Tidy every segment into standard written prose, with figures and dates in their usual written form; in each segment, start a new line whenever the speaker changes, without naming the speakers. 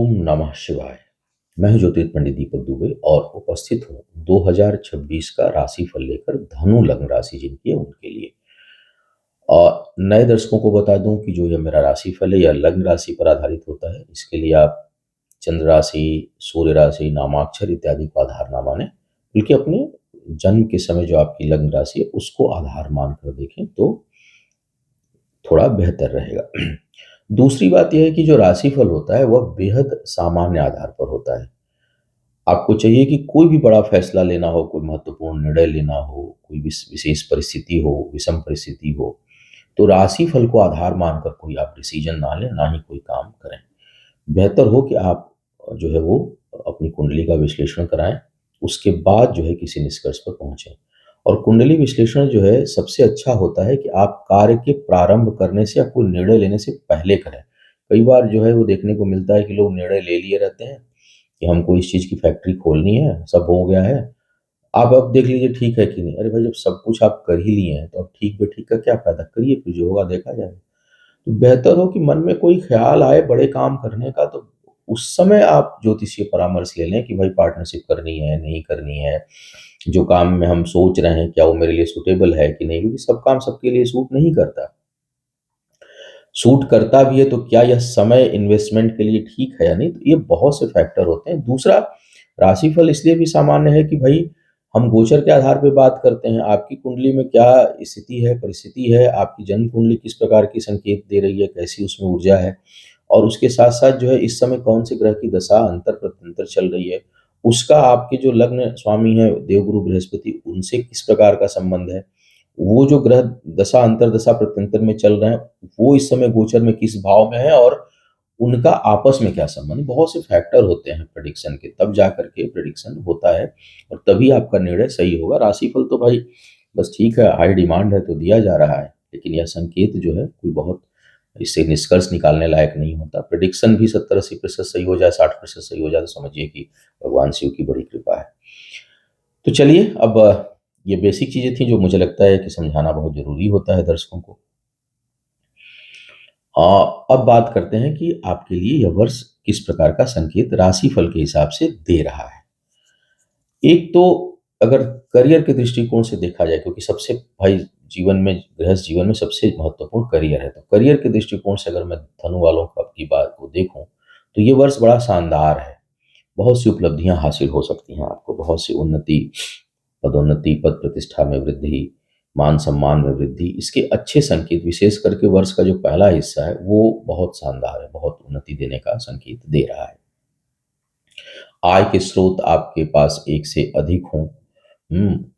ओम नमः शिवाय। मैं हूं ज्योतिष पंडित दीपक दुबे और उपस्थित हूं 2026 का राशिफल लेकर धनु लग्न राशि जिनकी है उनके लिए। और नए दर्शकों को बता दूं कि जो यह मेरा राशिफल है यह लग्न राशि पर आधारित होता है। इसके लिए आप चंद्र राशि, सूर्य राशि, नामाक्षर इत्यादि को आधार ना माने, बल्कि अपने जन्म के समय जो आपकी लग्न राशि है उसको आधार मानकर देखें तो थोड़ा बेहतर रहेगा। दूसरी बात यह है कि जो राशिफल होता है वह बेहद सामान्य आधार पर होता है। आपको चाहिए कि कोई भी बड़ा फैसला लेना हो, कोई महत्वपूर्ण निर्णय लेना हो, कोई विशेष परिस्थिति हो, विषम परिस्थिति हो, तो राशिफल को आधार मानकर कोई आप डिसीजन ना लें, ना ही कोई काम करें। बेहतर हो कि आप जो है वो अपनी कुंडली का विश्लेषण कराएँ, उसके बाद जो है किसी निष्कर्ष पर पहुँचे। और कुंडली विश्लेषण जो है सबसे अच्छा होता है कि आप कार्य के प्रारंभ करने से या कोई निर्णय लेने से पहले करें। कई बार जो है वो देखने को मिलता है कि लोग निर्णय ले लिए रहते हैं कि हमको इस चीज़ की फैक्ट्री खोलनी है, सब हो गया है, आप अब देख लीजिए ठीक है कि नहीं। अरे भाई, जब सब कुछ आप कर ही लिए हैं तो अब ठीक-बेठीक का क्या फ़ायदा? करिए, फिर जो होगा देखा जाएगा। तो बेहतर हो कि मन में कोई ख़्याल आए बड़े काम करने का, तो उस समय आप ज्योतिषीय परामर्श ले लें कि भाई पार्टनरशिप करनी है, नहीं करनी है। जो काम में हम सोच रहे हैं क्या वो मेरे लिए सूटेबल है कि नहीं? क्योंकि सब काम सबके लिए सूट नहीं करता। सूट करता भी है तो क्या यह समय इन्वेस्टमेंट के लिए ठीक है या नहीं? तो ये बहुत से फैक्टर होते हैं। दूसरा, राशिफल इसलिए भी सामान्य है कि भई हम गोचर के आधार पे बात करते हैं। आपकी कुंडली में क्या स्थिति है, परिस्थिति है, आपकी जन्म कुंडली किस प्रकार की संकेत दे रही है, कैसी उसमें ऊर्जा है, और उसके साथ-साथ जो है इस समय कौन से ग्रह की दशा अंतर-प्रत्यंतर चल रही है, उसका आपके जो लग्न स्वामी हैं देवगुरु बृहस्पति, उनसे किस प्रकार का संबंध है। वो जो ग्रह दशा अंतर्दशा प्रत्यंतर में चल रहे हैं, वो इस समय गोचर में किस भाव में है और उनका आपस में क्या संबंध है। बहुत से फैक्टर होते हैं प्रेडिक्शन के, तब जाकर के प्रेडिक्शन होता है और तभी आपका निर्णय सही होगा। राशिफल तो भाई बस ठीक है, हाई डिमांड है तो दिया जा रहा है, लेकिन यह संकेत जो है कोई बहुत इससे निष्कर्ष निकालने लायक नहीं होता। प्रेडिक्शन भी 70-80% सही हो जाए, 60% सही हो जाए तो समझिए कि भगवान शिव की बड़ी कृपा है। तो चलिए, अब ये बेसिक चीज़ें थी जो मुझे लगता है कि समझाना बहुत ज़रूरी होता है दर्शकों को। अब बात करते हैं कि आपके लिए यह वर्ष किस प्रकार का संकेत राशिफल के हिसाब से दे रहा है। एक तो अगर करियर के दृष्टिकोण से देखा जाए, क्योंकि सबसे भाई जीवन में, गृहस्थ जीवन में सबसे महत्वपूर्ण करियर है, तो करियर के दृष्टिकोण से अगर मैं धनु वालों का की बात को देखूं तो ये वर्ष बड़ा शानदार है। बहुत सी उपलब्धियां हासिल हो सकती हैं आपको, बहुत सी उन्नति, पदोन्नति, पद प्रतिष्ठा में वृद्धि, मान सम्मान में वृद्धि, इसके अच्छे संकेत विशेष करके वर्ष का जो पहला हिस्सा है वो बहुत शानदार है, बहुत उन्नति देने का संकेत दे रहा है। आय के स्रोत आपके पास एक से अधिक हों,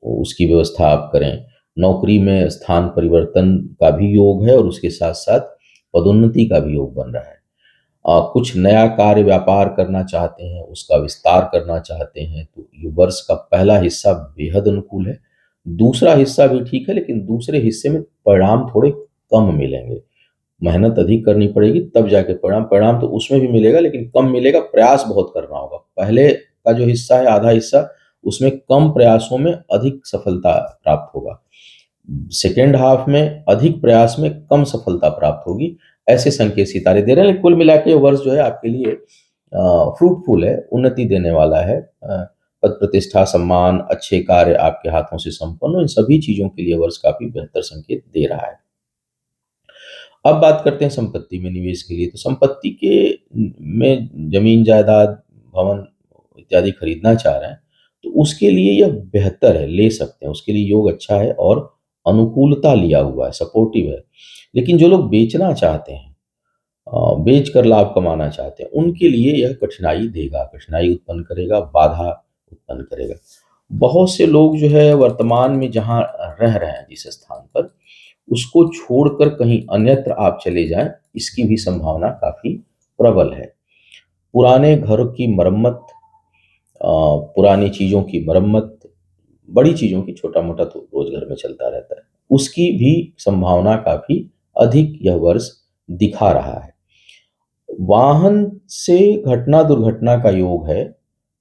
उसकी व्यवस्था आप करें। नौकरी में स्थान परिवर्तन का भी योग है और उसके साथ-साथ पदोन्नति का भी योग बन रहा है। कुछ नया कार्य व्यापार करना चाहते हैं, उसका विस्तार करना चाहते हैं, तो ये वर्ष का पहला हिस्सा बेहद अनुकूल है। दूसरा हिस्सा भी ठीक है, लेकिन दूसरे हिस्से में परिणाम थोड़े कम मिलेंगे। मेहनत अधिक करनी पड़ेगी तब जाके परिणाम परिणाम तो उसमें भी मिलेगा, लेकिन कम मिलेगा, प्रयास बहुत करना होगा। पहले का जो हिस्सा है, आधा हिस्सा, उसमें कम प्रयासों में अधिक सफलता प्राप्त होगा। सेकंड हाफ में अधिक प्रयास में कम सफलता प्राप्त होगी। ऐसे संकेत सितारे दे रहे हैं। लेकिन कुल मिला के ये वर्ष जो है आपके लिए फ्रूटफुल है, उन्नति देने वाला है। पद प्रतिष्ठा, सम्मान, अच्छे कार्य आपके हाथों से संपन्न हो, इन सभी चीज़ों के लिए वर्ष काफ़ी बेहतर संकेत दे रहा है। अब बात करते हैं संपत्ति में निवेश के लिए। तो संपत्ति के में ज़मीन, जायदाद, भवन इत्यादि खरीदना चाह रहे हैं, तो उसके लिए यह बेहतर है, ले सकते हैं। उसके लिए योग अच्छा है और अनुकूलता लिया हुआ है, सपोर्टिव है। लेकिन जो लोग बेचना चाहते हैं, बेच कर लाभ कमाना चाहते हैं, उनके लिए यह कठिनाई देगा, कठिनाई उत्पन्न करेगा, बाधा उत्पन्न करेगा। बहुत से लोग जो है वर्तमान में जहाँ रह रहे हैं जिस स्थान पर, उसको छोड़कर कहीं अन्यत्र आप चले जाएँ, इसकी भी संभावना काफ़ी प्रबल है। पुराने घर की मरम्मत, पुरानी चीज़ों की मरम्मत, बड़ी चीज़ों की छोटा-मोटा तो रोज़ घर में चलता रहता है, उसकी भी संभावना काफ़ी अधिक यह वर्ष दिखा रहा है। वाहन से घटना-दुर्घटना का योग है,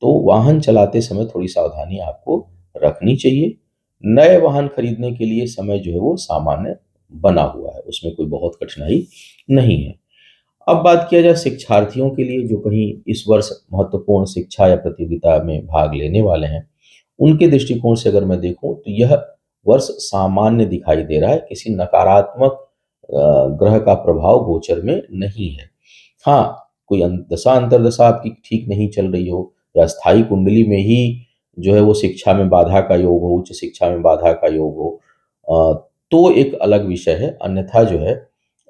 तो वाहन चलाते समय थोड़ी सावधानी आपको रखनी चाहिए। नए वाहन खरीदने के लिए समय जो है वो सामान्य बना हुआ है, उसमें कोई बहुत कठिनाई नहीं है। अब बात किया जाए शिक्षार्थियों के लिए जो कहीं इस वर्ष महत्वपूर्ण शिक्षा या प्रतियोगिता में भाग लेने वाले हैं, उनके दृष्टिकोण से अगर मैं देखूं तो यह वर्ष सामान्य दिखाई दे रहा है, किसी नकारात्मक ग्रह का प्रभाव गोचर में नहीं है। हाँ, कोई दशा अंतर्दशा आपकी ठीक नहीं चल रही हो या स्थायी कुंडली में ही जो है वो शिक्षा में बाधा का योग हो, उच्च शिक्षा में बाधा का योग हो, तो एक अलग विषय है। अन्यथा जो है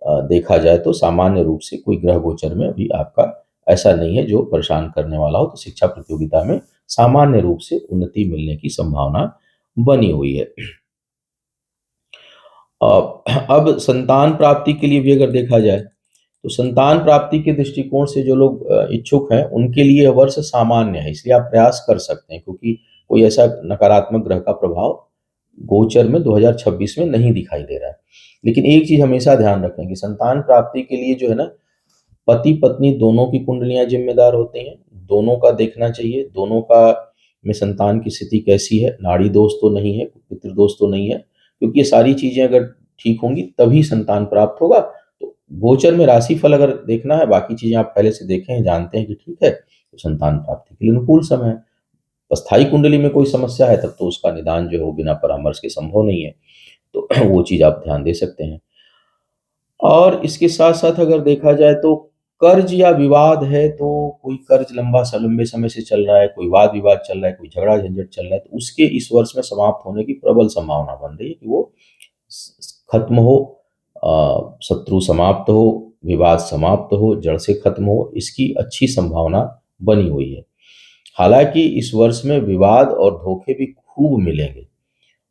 देखा जाए तो सामान्य रूप से कोई ग्रह गोचर में अभी आपका ऐसा नहीं है जो परेशान करने वाला हो, तो शिक्षा प्रतियोगिता में सामान्य रूप से उन्नति मिलने की संभावना बनी हुई है। अब संतान प्राप्ति के लिए भी अगर देखा जाए तो संतान प्राप्ति के दृष्टिकोण से जो लोग इच्छुक हैं उनके लिए यह वर्ष सामान्य है, इसलिए आप प्रयास कर सकते हैं, क्योंकि कोई ऐसा नकारात्मक ग्रह का प्रभाव गोचर में 2026 में नहीं दिखाई दे रहा है। लेकिन एक चीज हमेशा ध्यान रखें कि संतान प्राप्ति के लिए जो है ना, पति पत्नी दोनों की कुंडलियां जिम्मेदार होती हैं, दोनों का देखना चाहिए, दोनों का में संतान की स्थिति कैसी है, नाड़ी दोष तो नहीं है, पितृ दोष तो नहीं है, क्योंकि ये सारी चीजें अगर ठीक होंगी तभी संतान प्राप्त होगा। तो गोचर में राशिफल अगर देखना है, बाकी चीजें आप पहले से देखें हैं, जानते हैं कि ठीक है, तो संतान प्राप्ति के लिए अनुकूल समय है। अस्थायी कुंडली में कोई समस्या है तब तो उसका निदान जो है वो बिना परामर्श के संभव नहीं है, तो वो चीज आप ध्यान दे सकते हैं। और इसके साथ साथ अगर देखा जाए तो कर्ज या विवाद है, तो कोई कर्ज लंबे समय से चल रहा है, कोई वाद विवाद चल रहा है, कोई झगड़ा झंझट चल रहा है, तो उसके इस वर्ष में समाप्त होने की प्रबल संभावना बन रही है कि वो खत्म हो, शत्रु समाप्त हो, विवाद समाप्त हो, जड़ से खत्म हो, इसकी अच्छी संभावना बनी हुई है। हालांकि इस वर्ष में विवाद और धोखे भी खूब मिलेंगे।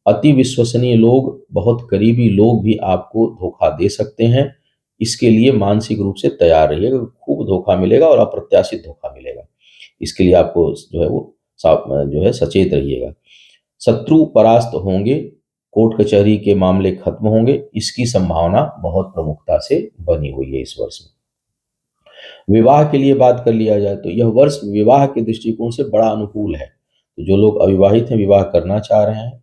अति विश्वसनीय लोग, बहुत करीबी लोग भी आपको धोखा दे सकते हैं। इसके लिए मानसिक रूप से तैयार रहिएगा, खूब धोखा मिलेगा और अप्रत्याशित धोखा मिलेगा। इसके लिए आपको जो है वो जो है सचेत रहिएगा। शत्रु परास्त होंगे, कोर्ट कचहरी के मामले खत्म होंगे, इसकी संभावना बहुत प्रमुखता से बनी हुई है इस वर्ष में। विवाह के लिए बात कर लिया जाए तो यह वर्ष विवाह के दृष्टिकोण से बड़ा अनुकूल है। तो जो लोग अविवाहित हैं, विवाह करना चाह रहे हैं,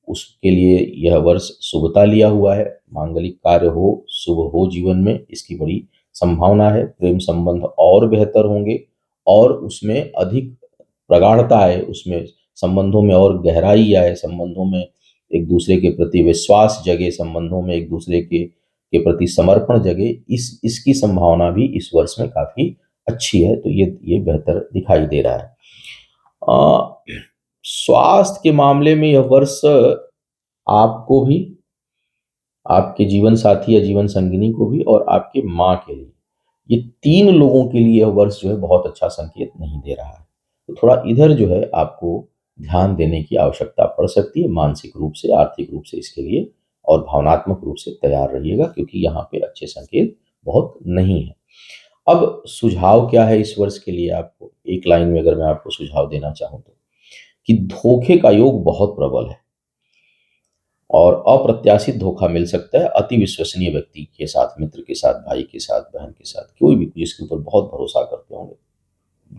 उसके लिए यह वर्ष शुभता लिया हुआ है। मांगलिक कार्य हो, शुभ हो जीवन में, इसकी बड़ी संभावना है। प्रेम संबंध और बेहतर होंगे और उसमें अधिक प्रगाढ़ता आए, उसमें संबंधों में और गहराई आए, संबंधों में एक दूसरे के प्रति विश्वास जगे, संबंधों में एक दूसरे के प्रति समर्पण जगे, इसकी संभावना भी इस वर्ष में काफी अच्छी है। तो ये बेहतर दिखाई दे रहा है। स्वास्थ्य के मामले में यह वर्ष आपको भी, आपके जीवन साथी या जीवन संगिनी को भी और आपके माँ के लिए, ये तीन लोगों के लिए यह वर्ष जो है बहुत अच्छा संकेत नहीं दे रहा है। तो थोड़ा इधर जो है आपको ध्यान देने की आवश्यकता पड़ सकती है, मानसिक रूप से, आर्थिक रूप से इसके लिए, और भावनात्मक रूप से तैयार रहिएगा, क्योंकि यहाँ पे अच्छे संकेत बहुत नहीं है। अब सुझाव क्या है इस वर्ष के लिए आपको, एक लाइन में अगर मैं आपको सुझाव देना चाहूँ तो, कि धोखे का योग बहुत प्रबल है और अप्रत्याशित धोखा मिल सकता है अति विश्वसनीय व्यक्ति के साथ, मित्र के साथ, भाई के साथ, बहन के साथ, कोई भी जिसके ऊपर बहुत भरोसा करते होंगे,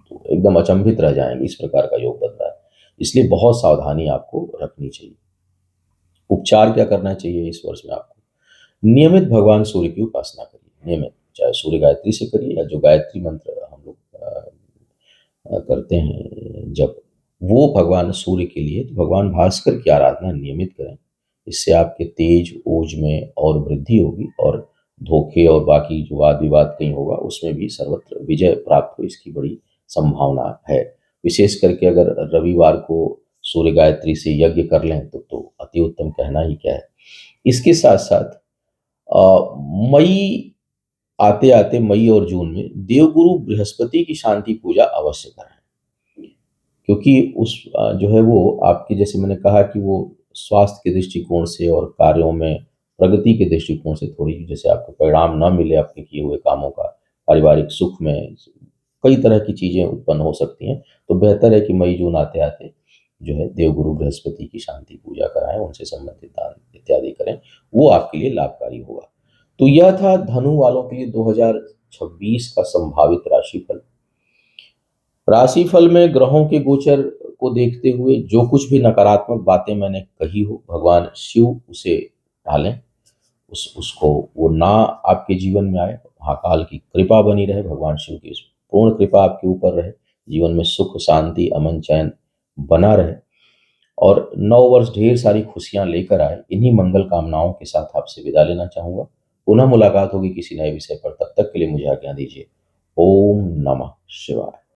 तो एकदम अचंभित रह जाएंगे, इस प्रकार का योग बन रहा है। इसलिए बहुत सावधानी आपको रखनी चाहिए। उपचार क्या करना चाहिए इस वर्ष में आपको? नियमित भगवान सूर्य की उपासना करिए, नियमित, चाहे सूर्य गायत्री से करिए या जो गायत्री मंत्र हम लोग करते हैं जब, वो भगवान सूर्य के लिए, तो भगवान भास्कर की आराधना नियमित करें। इससे आपके तेज ओज में और वृद्धि होगी और धोखे और बाकी जो वाद विवाद कहीं होगा उसमें भी सर्वत्र विजय प्राप्त हो, इसकी बड़ी संभावना है। विशेष करके अगर रविवार को सूर्य गायत्री से यज्ञ कर लें तो अति उत्तम, कहना ही क्या है। इसके साथ साथ मई आते आते, मई और जून में देवगुरु बृहस्पति की शांति पूजा अवश्य करें, क्योंकि उस जो है वो आपकी, जैसे मैंने कहा कि वो स्वास्थ्य के दृष्टिकोण से और कार्यों में प्रगति के दृष्टिकोण से थोड़ी, जैसे आपको परिणाम न मिले अपने किए हुए कामों का, पारिवारिक सुख में कई तरह की चीजें उत्पन्न हो सकती हैं। तो बेहतर है कि मई जून आते आते जो है देवगुरु बृहस्पति की शांति पूजा कराएं, उनसे संबंधित दान इत्यादि करें, वो आपके लिए लाभकारी होगा। तो यह था धनु वालों के लिए 2026 का संभावित राशिफल। राशिफल में ग्रहों के गोचर को देखते हुए जो कुछ भी नकारात्मक बातें मैंने कही हो, भगवान शिव उसे टालें, उसको वो ना आपके जीवन में आए, महाकाल की कृपा बनी रहे, भगवान शिव की पूर्ण कृपा आपके ऊपर रहे, जीवन में सुख, शांति, अमन, चैन बना रहे और नव वर्ष ढेर सारी खुशियां लेकर आए। इन्हीं मंगल कामनाओं के साथ आपसे विदा लेना चाहूंगा। पुनः मुलाकात होगी किसी नए विषय पर, तब तक के लिए मुझे आज्ञा दीजिए। ओम नमः शिवाय।